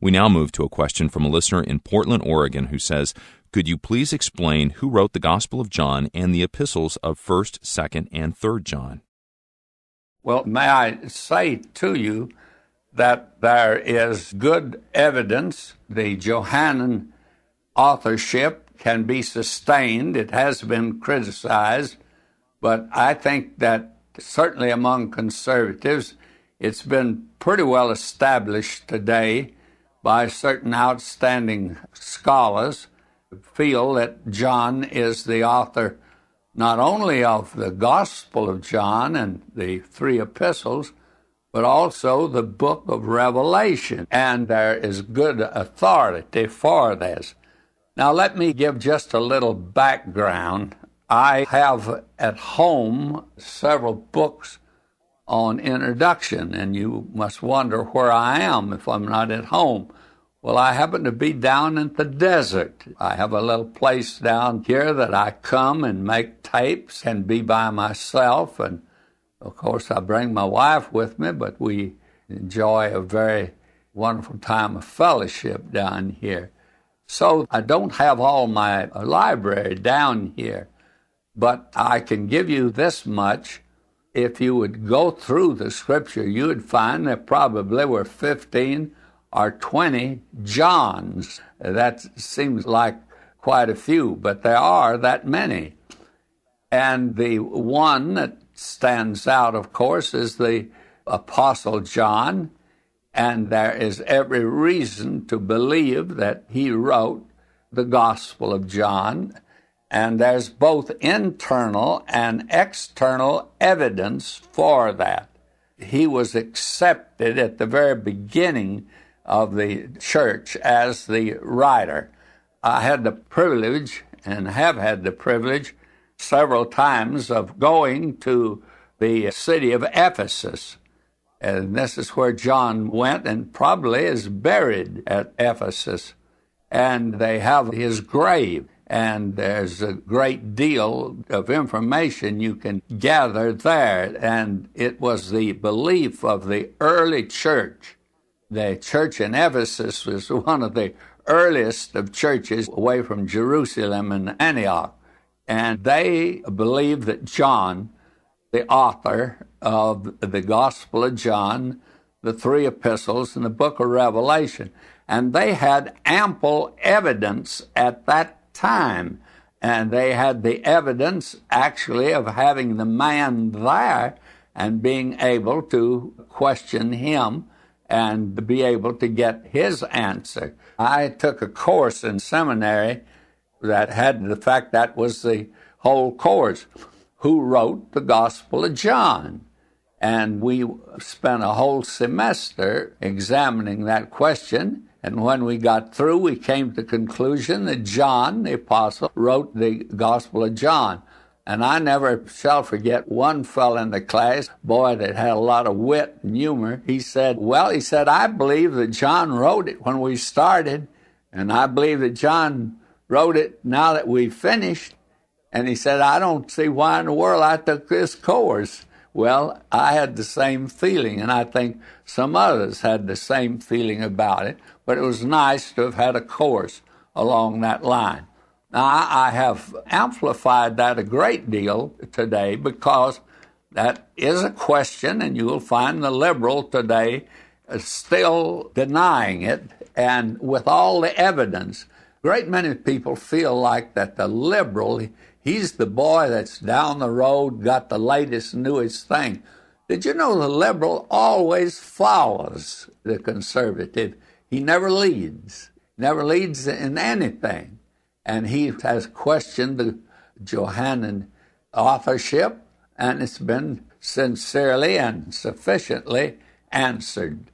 We now move to a question from a listener in Portland, Oregon, who says, could you please explain who wrote the Gospel of John and the epistles of 1st, 2nd, and 3rd John? Well, may I say to you that there is good evidence. The Johannine authorship can be sustained. It has been criticized, but I think that certainly among conservatives, it's been pretty well established today by certain outstanding scholars who feel that John is the author not only of the Gospel of John and the 3 epistles, but also the book of Revelation. And there is good authority for this. Now, let me give just a little background. I have at home several books on introduction, and you must wonder where I am if I'm not at home. Well, I happen to be down in the desert. I have a little place down here that I come and make tapes and be by myself. And, of course, I bring my wife with me, but we enjoy a very wonderful time of fellowship down here. So I don't have all my library down here, but I can give you this much. If you would go through the Scripture, you would find there probably were 15 or 20 Johns. That seems like quite a few, but there are that many. And the one that stands out, of course, is the Apostle John, and there is every reason to believe that he wrote the Gospel of John. And there's both internal and external evidence for that. He was accepted at the very beginning of the church as the writer. I had the privilege, and have had the privilege, several times of going to the city of Ephesus. And this is where John went and probably is buried at Ephesus. And they have his grave. And there's a great deal of information you can gather there. And it was the belief of the early church. The church in Ephesus was one of the earliest of churches away from Jerusalem and Antioch. And they believed that John, the author of the Gospel of John, the 3 epistles, and the book of Revelation, and they had ample evidence at that time. And they had the evidence, actually, of having the man there and being able to question him and be able to get his answer. I took a course in seminary that had the fact that was the whole course. Who wrote the Gospel of John? And we spent a whole semester examining that question. And when we got through, we came to the conclusion that John, the apostle, wrote the Gospel of John. And I never shall forget one fellow in the class, boy, that had a lot of wit and humor. He said, I believe that John wrote it when we started, and I believe that John wrote it now that we finished. And he said, I don't see why in the world I took this course. Well, I had the same feeling, and I think some others had the same feeling about it, but it was nice to have had a course along that line. Now, I have amplified that a great deal today because that is a question, and you will find the liberal today still denying it, and with all the evidence. A great many people feel like that the liberal, he's the boy that's down the road, got the latest, newest thing. Did you know the liberal always follows the conservative? He never leads in anything. And he has questioned the Johannine authorship, and it's been sincerely and sufficiently answered.